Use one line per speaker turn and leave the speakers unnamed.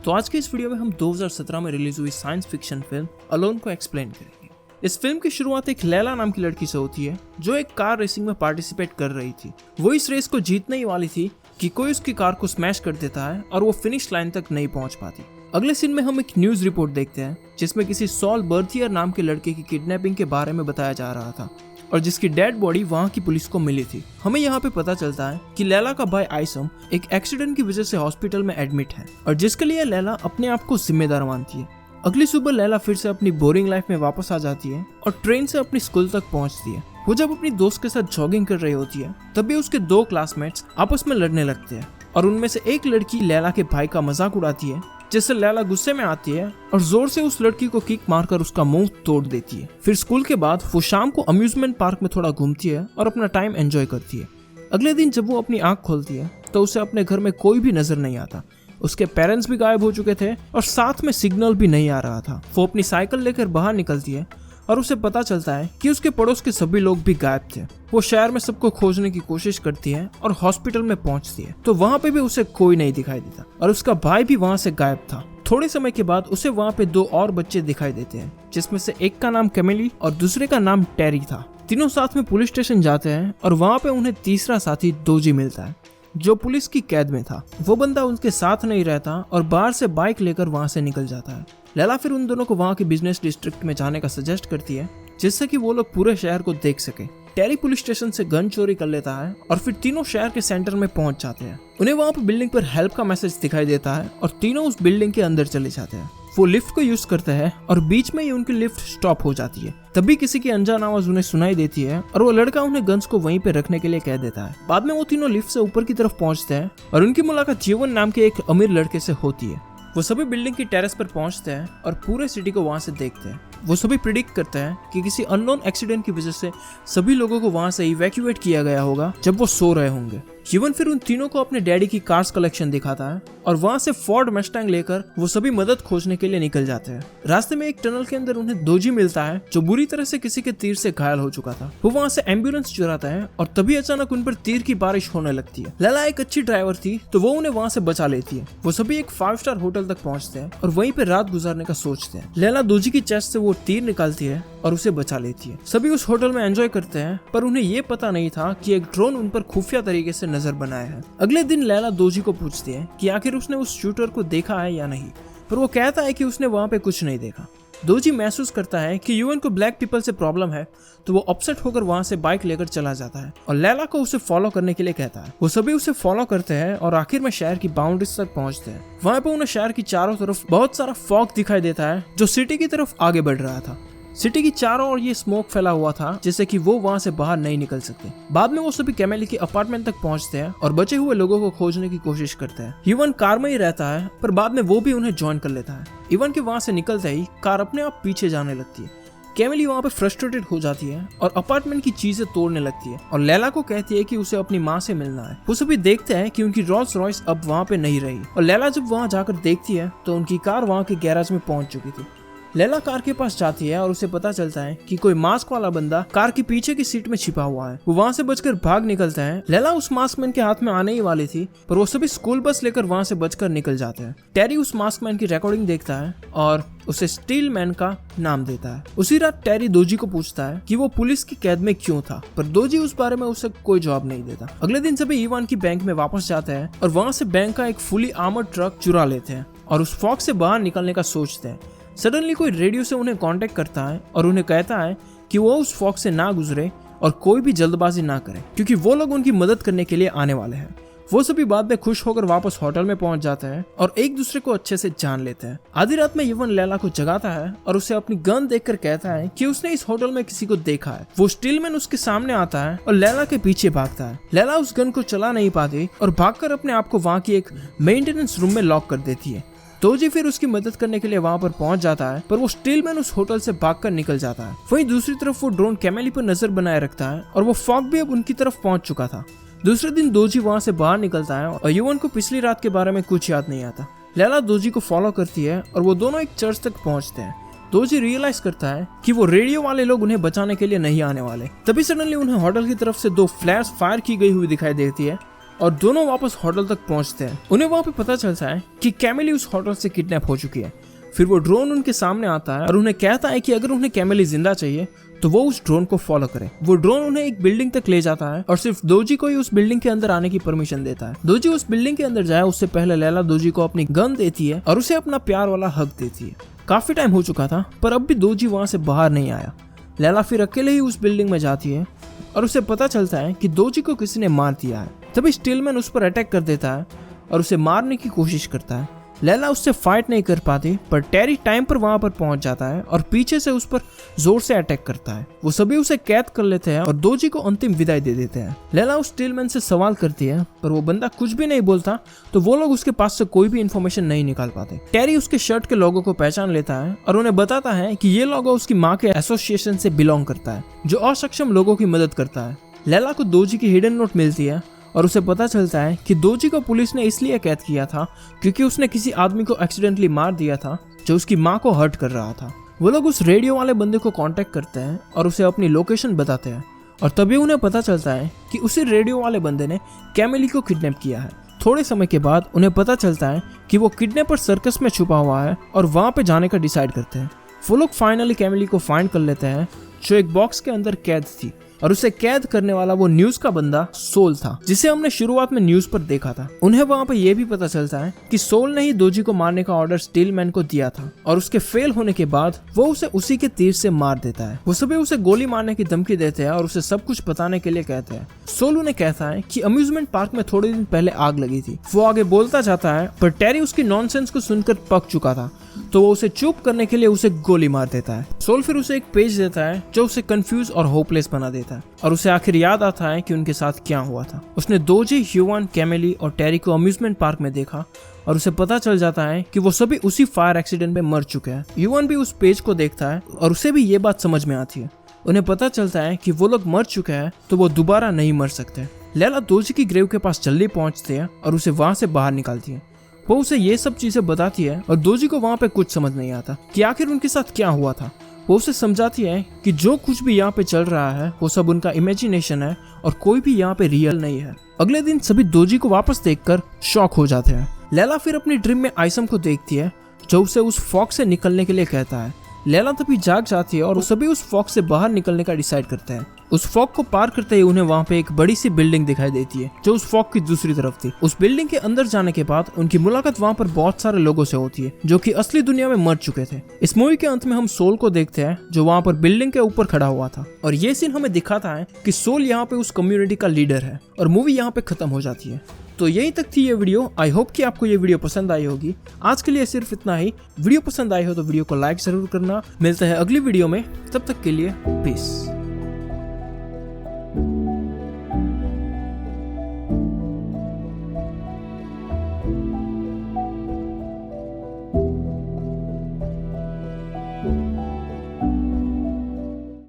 तो आज के इस वीडियो में हम 2017 में रिलीज हुई साइंस फिक्शन फिल्म अलोन को एक्सप्लेन करेंगे। इस फिल्म की शुरुआत एक लैला नाम की लड़की से होती है जो एक कार रेसिंग में पार्टिसिपेट कर रही थी। वो इस रेस को जीतने ही वाली थी कि कोई उसकी कार को स्मैश कर देता है और वो फिनिश लाइन तक नहीं पहुंच पाती। अगले सीन में हम एक न्यूज रिपोर्ट देखते हैं जिसमें किसी सॉल बर्थियर नाम के लड़के की किडनैपिंग के बारे में बताया जा रहा था और जिसकी डेड बॉडी वहाँ की पुलिस को मिली थी। हमें यहाँ पे पता चलता है कि लैला का भाई आइसम एक एक्सीडेंट की वजह से हॉस्पिटल में एडमिट है और जिसके लिए लैला अपने आप को जिम्मेदार मानती है। अगली सुबह लैला फिर से अपनी बोरिंग लाइफ में वापस आ जाती है और ट्रेन से अपनी स्कूल तक पहुंचती है। वो जब अपनी दोस्त के साथ जॉगिंग कर रही होती है तभी उसके दो क्लासमेट्स आपस में लड़ने लगते हैं और उनमें से एक लड़की लैला के भाई का मजाक उड़ाती है, जिससे लैला गुस्से में आती है और जोर से उस लड़की को किक मारकर उसका मुंह तोड़ देती है। फिर स्कूल के बाद वो शाम को अम्यूजमेंट पार्क में थोड़ा घूमती है और अपना टाइम एंजॉय करती है। अगले दिन जब वो अपनी आंख खोलती है तो उसे अपने घर में कोई भी नजर नहीं आता। उसके पेरेंट्स भी गायब हो चुके थे और साथ में सिग्नल भी नहीं आ रहा था। वो अपनी साइकिल लेकर बाहर निकलती है और उसे पता चलता है कि उसके पड़ोस के सभी लोग भी गायब थे। वो शहर में सबको खोजने की कोशिश करती है और हॉस्पिटल में पहुंचती है तो वहाँ पे भी उसे कोई नहीं दिखाई देता और उसका भाई भी वहाँ से गायब था। थोड़े समय के बाद उसे वहाँ पे दो और बच्चे दिखाई देते हैं जिसमें से एक का नाम कैमिली और दूसरे का नाम टेरी था। तीनों साथ में पुलिस स्टेशन जाते हैं और वहाँ पे उन्हें तीसरा साथी दोजी मिलता है जो पुलिस की कैद में था। वो बंदा उनके साथ नहीं रहता और बाहर से बाइक लेकर वहाँ से निकल जाता है। लैला फिर उन दोनों को वहाँ के बिजनेस डिस्ट्रिक्ट में जाने का सजेस्ट करती है जिससे कि वो लोग पूरे शहर को देख सके। टेरी पुलिस स्टेशन से गन चोरी कर लेता है और फिर तीनों शहर के सेंटर में पहुंच जाते हैं। उन्हें वहाँ पर बिल्डिंग पर हेल्प का मैसेज दिखाई देता है और तीनों उस बिल्डिंग के अंदर चले जाते हैं। वो लिफ्ट को यूज करते हैं और बीच में ही उनकी लिफ्ट स्टॉप हो जाती है। तभी किसी की अनजान आवाज उन्हें सुनाई देती है और वो लड़का उन्हें गन्स को वहीं पे रखने के लिए कह देता है। बाद में वो तीनों लिफ्ट से ऊपर की तरफ पहुंचते हैं और उनकी मुलाकात जीवन नाम के एक अमीर लड़के से होती है। वो सभी बिल्डिंग की टेरेस पर पहुंचते हैं और पूरे सिटी को वहां से देखते हैं। वो सभी प्रिडिक्ट करते हैं कि किसी अननोन एक्सीडेंट की वजह से सभी लोगों को वहां से इवैक्यूएट किया गया होगा जब वो सो रहे होंगे। जीवन फिर उन तीनों को अपने डैडी की कार्स कलेक्शन दिखाता है और वहां से फोर्ड मस्टैंग लेकर वो सभी मदद खोजने के लिए निकल जाते हैं। रास्ते में एक टनल के अंदर उन्हें दोजी मिलता है जो बुरी तरह से किसी के तीर से घायल हो चुका था। वो वहां से एम्बुलेंस चुराता है और तभी अचानक उन पर तीर की बारिश होने लगती है। लैला एक अच्छी ड्राइवर थी तो वो उन्हें वहां से बचा लेती है। वो सभी एक 5 स्टार होटल तक पहुंचते हैं और वहीं पे रात गुजारने का सोचते हैं। लैला दोजी की चेस्ट से वो तीर निकालती है और उसे बचा लेती है। सभी उस होटल में एंजॉय करते हैं पर उन्हें ये पता नहीं था कि एक ड्रोन उन पर खुफिया तरीके से नजर बनाया है। अगले दिन लैला दोजी को पूछती है कि आखिर उसने उस शूटर को देखा है या नहीं, पर वो कहता है कि उसने वहां पे कुछ नहीं देखा। दोजी महसूस करता है कि यूएन को ब्लैक पीपल से प्रॉब्लम है तो वो अपसेट होकर वहां से बाइक लेकर चला जाता है और लैला को उसे फॉलो करने के लिए कहता है। वो सभी उसे फॉलो करते हैं और आखिर में शहर की बाउंड्रीज तक पहुंचते हैं। वहां पे उन्हें शहर की चारों तरफ बहुत सारा फॉग दिखाई देता है जो सिटी की तरफ आगे बढ़ रहा था। सिटी की चारों ओर ये स्मोक फैला हुआ था जिससे कि वो वहां से बाहर नहीं निकल सकते। बाद में वो सभी कैमिली के अपार्टमेंट तक पहुंचते हैं और बचे हुए लोगों को खोजने की कोशिश करते हैं। इवन कार में ही रहता है पर बाद में वो भी उन्हें ज्वाइन कर लेता है। इवन के वहां से निकलते ही कार अपने आप पीछे जाने लगती है। कैमिली वहां पे फ्रस्ट्रेटेड हो जाती है और अपार्टमेंट की चीजें तोड़ने लगती है और लैला को कहती है कि उसे अपनी माँ से मिलना है। वो सभी देखते हैं कि उनकी रोल्स रॉयस अब वहां पे नहीं रही और लैला जब वहां जाकर देखती है तो उनकी कार वहां के गैराज में पहुंच चुकी थी। लैला कार के पास जाती है और उसे पता चलता है कि कोई मास्क वाला बंदा कार की पीछे की सीट में छिपा हुआ है। वो वहां से बचकर भाग निकलता है। लैला उस मास्कमैन के हाथ में आने ही वाली थी पर वो सभी स्कूल बस लेकर वहां से बचकर निकल जाते हैं। टेरी उस मास्कमैन की रिकॉर्डिंग देखता है और उसे स्टील मैन का नाम देता है। उसी रात टेरी दोजी को पूछता है कि वो पुलिस की कैद में क्यों था पर दोजी उस बारे में उसे कोई जवाब नहीं देता। अगले दिन सभी इवान की बैंक में वापस जाते हैं और वहां से बैंक का एक फुली आर्मर्ड ट्रक चुरा लेते हैं और उस फॉग से बाहर निकलने का सोचते हैं। सडनली कोई रेडियो से उन्हें कांटेक्ट करता है और उन्हें कहता है कि वो उस फॉग से ना गुजरे और कोई भी जल्दबाजी ना करे क्योंकि वो लोग उनकी मदद करने के लिए आने वाले हैं। वो सभी बाद में खुश होकर वापस होटल में पहुंच जाते हैं और एक दूसरे को अच्छे से जान लेते हैं। आधी रात में यवन लैला को जगाता है और उसे अपनी गन देखकर कहता है कि उसने इस होटल में किसी को देखा है। वो स्टीलमैन उसके सामने आता है और लैला के पीछे भागता है। लैला उस गन को चला नहीं पाती और भागकर अपने आप को वहाँ की एक मेंटेनेंस रूम में लॉक कर देती है। दोजी फिर उसकी मदद करने के लिए वहां पर पहुंच जाता है पर वो स्टीलमैन उस होटल से भागकर निकल जाता है। वहीं दूसरी तरफ वो ड्रोन कैमिली पर नजर बनाए रखता है और वो फॉग भी अब उनकी तरफ पहुंच चुका था। दूसरे दिन दोजी वहां से बाहर निकलता है और युवन को पिछली रात के बारे में कुछ याद नहीं आता। लैला दोजी को फॉलो करती है और वो दोनों एक चर्च तक पहुंचते हैं। दोजी रियलाइज करता है कि वो रेडियो वाले लोग उन्हें बचाने के लिए नहीं आने वाले। तभी सडनली उन्हें होटल की तरफ से 2 फ्लैश फायर की गई हुई दिखाई देती है और दोनों वापस होटल तक पहुंचते हैं। उन्हें वहां पे पता चलता है कि कैमिली उस होटल से किडनैप हो चुकी है। फिर वो ड्रोन उनके सामने आता है और उन्हें कहता है कि अगर उन्हें कैमिली जिंदा चाहिए तो वो उस ड्रोन को फॉलो करे। वो ड्रोन उन्हें एक बिल्डिंग तक ले जाता है और सिर्फ दोजी को ही उस बिल्डिंग के अंदर आने की परमिशन देता है। दोजी उस बिल्डिंग के अंदर जाए उससे पहले लैला दोजी को अपनी गन देती है और उसे अपना प्यार वाला हक देती है। काफी टाइम हो चुका था पर अब भी दोजी वहां से बाहर नहीं आया। लैला फिर अकेले ही उस बिल्डिंग में जाती है और उसे पता चलता है कि दोजी को किसी ने मार दिया है। तभी स्टीलमैन उस पर अटैक कर देता है और उसे मारने की कोशिश करता है। लैला उससे फाइट नहीं कर पाती पर टेरी टाइम पर वहां पर पहुंच जाता है और पीछे से उस पर जोर से अटैक करता है। वो सभी उसे कैद कर लेते हैं और दोजी को अंतिम विदाई दे देते हैं। लैला उस स्टीलमैन से सवाल करती है पर वो बंदा कुछ भी नहीं बोलता तो वो लोग उसके पास से कोई भी इन्फॉर्मेशन नहीं निकाल पाते। टेरी उसके शर्ट के लोगो को पहचान लेता है और उन्हें बताता है कि ये लोगो उसकी माँ के एसोसिएशन से बिलोंग करता है जो असक्षम लोगों की मदद करता है। लैला को दोजी की हिडन नोट मिलती है और उसे पता चलता है कि दोजी को पुलिस ने इसलिए कैद किया था क्योंकि उसने किसी आदमी को एक्सीडेंटली मार दिया था जो उसकी माँ को हर्ट कर रहा था। वो लोग उस रेडियो वाले बंदे को कांटेक्ट करते हैं और उसे अपनी लोकेशन बताते हैं और तभी उन्हें पता चलता है कि उसी रेडियो वाले बंदे ने कैमिली को किडनैप किया है। थोड़े समय के बाद उन्हें पता चलता है कि वो किडनैपर सर्कस में छुपा हुआ है और वहां पे जाने का डिसाइड करते हैं। वो लोग फाइनली कैमिली को फाइंड कर लेते हैं जो एक बॉक्स के अंदर कैद थी और उसे कैद करने वाला वो न्यूज का बंदा सोल था जिसे हमने शुरुआत में न्यूज पर देखा था। उन्हें वहां पर यह भी पता चलता है कि सोल ने ही दोजी को मारने का ऑर्डर स्टीलमैन को दिया था और उसके फेल होने के बाद वो उसे उसी के तीर से मार देता है। वो सभी उसे गोली मारने की धमकी देते हैं और उसे सब कुछ बताने के लिए कहते हैं। सोल उन्हें कहता है कि अम्यूजमेंट पार्क में थोड़े दिन पहले आग लगी थी। वो आगे बोलता जाता है पर टेरी उसकी नॉनसेंस को सुनकर पक चुका था तो वो उसे चुप करने के लिए उसे गोली मार देता है। सोल फिर उसे एक पेज देता है जो उसे कंफ्यूज और होपलेस बना देता है और उसे आखिर याद आता है कि उनके साथ क्या हुआ था। उसने दोजी, ह्यूआन, कैमिली और टेरी को अम्यूजमेंट पार्क में देखा और उसे पता चल जाता है कि वो सभी उसी फायर एक्सीडेंट में मर चुके हैं। ह्यूआन भी उस पेज को देखता है और उसे भी ये बात समझ में आती है। उन्हें पता चलता है कि वो लोग मर चुके हैं तो वो दोबारा नहीं मर सकते। लैला दोजी की ग्रेव के पास जल्दी पहुंचती है और उसे वहां से बाहर निकालती है। वो उसे ये सब चीजें बताती है और दोजी को वहां पे कुछ समझ नहीं आता कि आखिर उनके साथ क्या हुआ था। वो उसे समझाती है कि जो कुछ भी यहाँ पे चल रहा है वो सब उनका इमेजिनेशन है और कोई भी यहाँ पे रियल नहीं है। अगले दिन सभी दोजी को वापस देखकर शॉक हो जाते हैं। लैला फिर अपनी ड्रीम में आइसम को देखती है जो उसे उस फॉग से निकलने के लिए कहता है। लैला तभी जाग जाती है और सभी उस फॉग से बाहर निकलने का डिसाइड करते हैं। उस फॉग को पार करते ही उन्हें वहां पे एक बड़ी सी बिल्डिंग दिखाई देती है जो उस फॉग की दूसरी तरफ थी। उस बिल्डिंग के अंदर जाने के बाद उनकी मुलाकात वहां पर बहुत सारे लोगों से होती है जो कि असली दुनिया में मर चुके थे। इस मूवी के अंत में हम सोल को देखते हैं जो वहां पर बिल्डिंग के ऊपर खड़ा हुआ था और ये सीन हमें दिखाता है कि सोल यहाँ पे उस कम्युनिटी का लीडर है और मूवी यहाँ पे खत्म हो जाती है। तो यही तक थी ये वीडियो। आई होप कि आपको ये वीडियो पसंद आई होगी। आज के लिए सिर्फ इतना ही। वीडियो पसंद आई हो तो वीडियो को लाइक जरूर करना। मिलते हैं अगली वीडियो में, तब तक के लिए पीस।